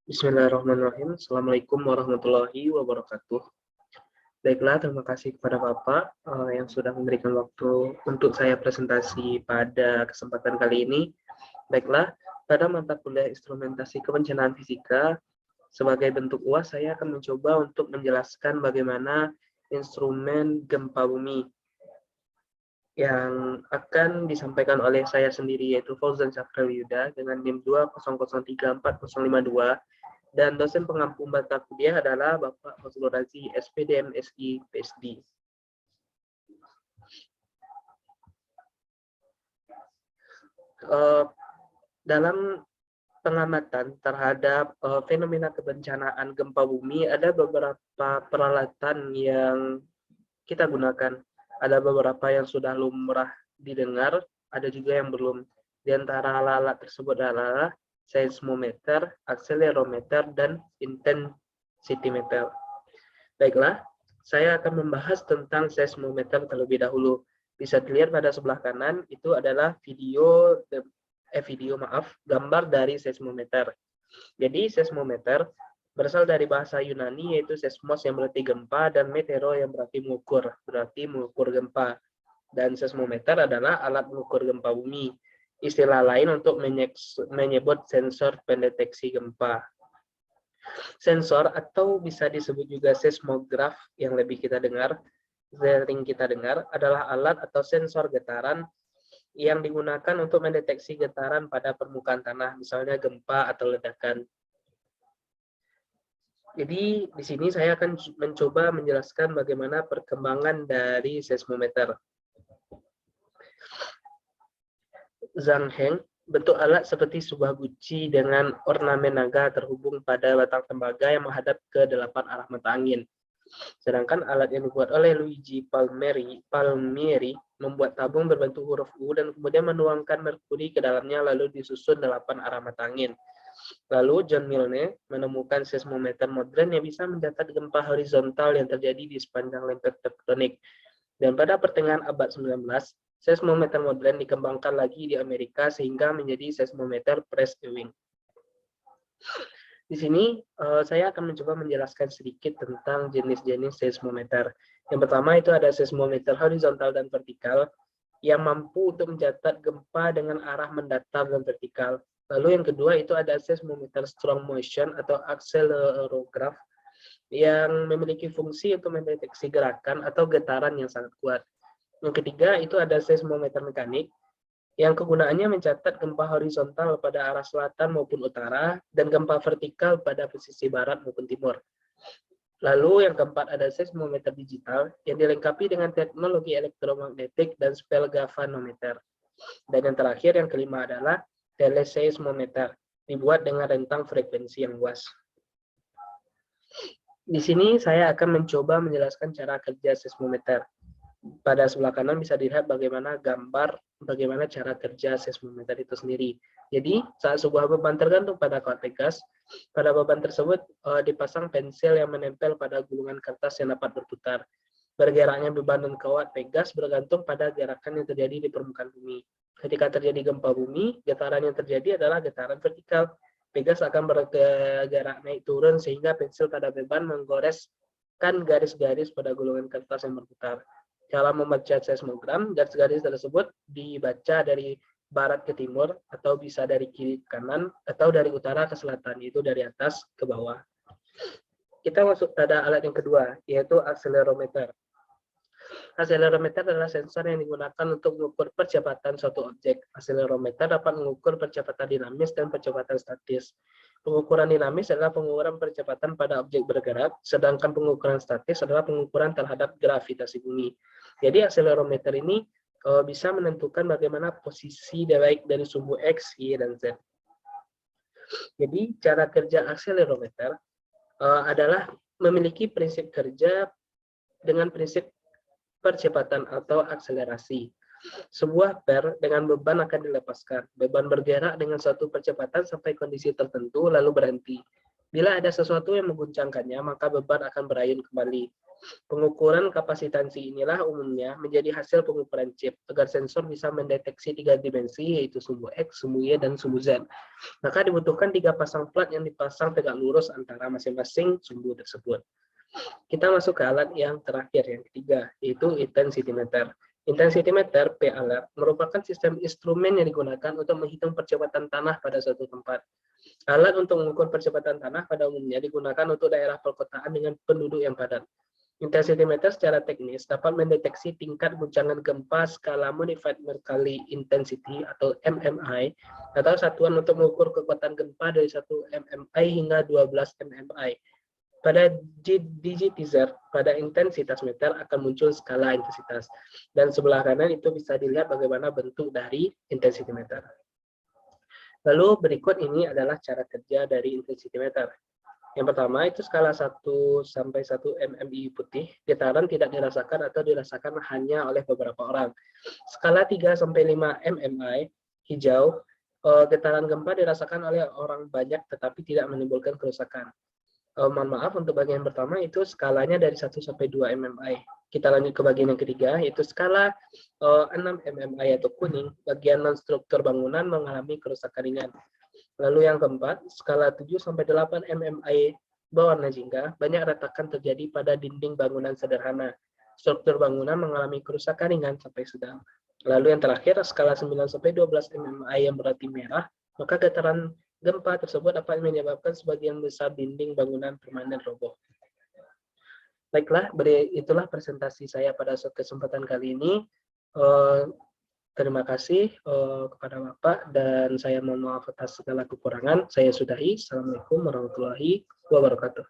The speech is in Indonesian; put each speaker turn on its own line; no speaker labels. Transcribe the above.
Bismillahirrahmanirrahim. Assalamualaikum warahmatullahi wabarakatuh. Baiklah, terima kasih kepada Bapak yang sudah memberikan waktu untuk saya presentasi pada kesempatan kali ini. Baiklah, pada mata kuliah instrumentasi kebencanaan fisika, sebagai bentuk UAS saya akan mencoba untuk menjelaskan bagaimana instrumen gempa bumi yang akan disampaikan oleh saya sendiri, yaitu Fauzan Syafriyuda dengan NIM 2003452, dan dosen pengampu mata kuliah adalah Bapak Fazlur Razi, SPD, MSI, PSD. Dalam pengamatan terhadap fenomena kebencanaan gempa bumi, ada beberapa peralatan yang kita gunakan. Ada beberapa yang sudah lumrah didengar, ada juga yang belum. Di antara alat-alat tersebut adalah seismometer, akselerometer, dan intensimeter. Baiklah, saya akan membahas tentang seismometer terlebih dahulu. Bisa dilihat pada sebelah kanan, itu adalah gambar dari seismometer. Jadi seismometer berasal dari bahasa Yunani, yaitu seismos yang berarti gempa, dan metero yang berarti mengukur gempa. Dan seismometer adalah alat mengukur gempa bumi. Istilah lain untuk menyebut sensor pendeteksi gempa. Sensor atau bisa disebut juga seismograf yang sering kita dengar adalah alat atau sensor getaran yang digunakan untuk mendeteksi getaran pada permukaan tanah, misalnya gempa atau ledakan. Jadi di sini saya akan mencoba menjelaskan bagaimana perkembangan dari seismometer. Zangheng, bentuk alat seperti sebuah guci dengan ornamen naga terhubung pada batang tembaga yang menghadap ke 8 arah mata angin. Sedangkan alat yang dibuat oleh Luigi Palmieri membuat tabung berbentuk huruf U dan kemudian menuangkan merkuri ke dalamnya lalu disusun 8 arah mata angin. Lalu John Milne menemukan seismometer modern yang bisa mencatat gempa horizontal yang terjadi di sepanjang lempeng tektonik. Dan pada pertengahan abad 19, seismometer modern dikembangkan lagi di Amerika sehingga menjadi seismometer Press-Ewing. Di sini saya akan mencoba menjelaskan sedikit tentang jenis-jenis seismometer. Yang pertama itu ada seismometer horizontal dan vertikal yang mampu untuk mencatat gempa dengan arah mendatar dan vertikal. Lalu yang kedua itu ada seismometer strong motion atau akselerograf yang memiliki fungsi untuk mendeteksi gerakan atau getaran yang sangat kuat. Yang ketiga itu ada seismometer mekanik yang kegunaannya mencatat gempa horizontal pada arah selatan maupun utara dan gempa vertikal pada posisi barat maupun timur. Lalu yang keempat ada seismometer digital yang dilengkapi dengan teknologi elektromagnetik dan spiegelmanometer. Dan yang terakhir yang kelima adalah teleseismometer, dibuat dengan rentang frekuensi yang luas. Di sini saya akan mencoba menjelaskan cara kerja seismometer. Pada sebelah kanan bisa dilihat bagaimana cara kerja seismometer itu sendiri. Jadi saat sebuah beban tergantung pada kawat pegas, pada beban tersebut dipasang pensil yang menempel pada gulungan kertas yang dapat berputar. Bergeraknya beban dan kawat pegas bergantung pada gerakan yang terjadi di permukaan bumi. Ketika terjadi gempa bumi, getaran yang terjadi adalah getaran vertikal. Pegas akan bergerak naik turun sehingga pensil pada beban menggoreskan garis-garis pada gulungan kertas yang berputar. Cara membaca seismogram, garis-garis tersebut dibaca dari barat ke timur, atau bisa dari kiri ke kanan, atau dari utara ke selatan, yaitu dari atas ke bawah. Kita masuk pada alat yang kedua, yaitu akselerometer. Akselerometer adalah sensor yang digunakan untuk mengukur percepatan suatu objek. Akselerometer dapat mengukur percepatan dinamis dan percepatan statis. Pengukuran dinamis adalah pengukuran percepatan pada objek bergerak, sedangkan pengukuran statis adalah pengukuran terhadap gravitasi bumi. Jadi akselerometer ini bisa menentukan bagaimana posisi baik dari sumbu X, Y, dan Z. Jadi cara kerja akselerometer adalah memiliki prinsip kerja dengan prinsip percepatan atau akselerasi. Sebuah per dengan beban akan dilepaskan. Beban bergerak dengan suatu percepatan sampai kondisi tertentu lalu berhenti. Bila ada sesuatu yang mengguncangkannya, maka beban akan berayun kembali. Pengukuran kapasitansi inilah umumnya menjadi hasil pengukuran chip agar sensor bisa mendeteksi 3 dimensi, yaitu sumbu X, sumbu Y, dan sumbu Z. Maka dibutuhkan 3 pasang plat yang dipasang tegak lurus antara masing-masing sumbu tersebut. Kita masuk ke alat yang terakhir, yang ketiga, yaitu intensimeter. Intensimeter P-alert merupakan sistem instrumen yang digunakan untuk menghitung percepatan tanah pada suatu tempat. Alat untuk mengukur percepatan tanah pada umumnya digunakan untuk daerah perkotaan dengan penduduk yang padat. Intensimeter secara teknis dapat mendeteksi tingkat guncangan gempa skala Modified Mercalli Intensity atau MMI, atau satuan untuk mengukur kekuatan gempa dari 1 MMI hingga 12 MMI. Pada digitizer, pada intensitas meter akan muncul skala intensitas. Dan sebelah kanan itu bisa dilihat bagaimana bentuk dari intensimeter. Lalu berikut ini adalah cara kerja dari intensimeter. Yang pertama itu skala 1 sampai 1 MMI putih, getaran tidak dirasakan atau dirasakan hanya oleh beberapa orang. Skala 3 sampai 5 MMI hijau, getaran gempa dirasakan oleh orang banyak tetapi tidak menimbulkan kerusakan. Mohon maaf, untuk bagian pertama itu skalanya dari 1 sampai 2 MMI. Kita lanjut ke bagian yang ketiga, yaitu skala 6 MMI atau kuning, bagian non-struktur bangunan mengalami kerusakan ringan. Lalu yang keempat, skala 7 sampai 8 MMI berwarna jingga, banyak retakan terjadi pada dinding bangunan sederhana. Struktur bangunan mengalami kerusakan ringan sampai sedang. Lalu yang terakhir, skala 9 sampai 12 MMI yang berarti merah, maka getaran gempa tersebut dapat menyebabkan sebagian besar dinding bangunan permanen roboh. Baiklah, itulah presentasi saya pada kesempatan kali ini. Terima kasih kepada Bapak, dan saya mohon maaf atas segala kekurangan. Saya sudahi. Assalamualaikum warahmatullahi wabarakatuh.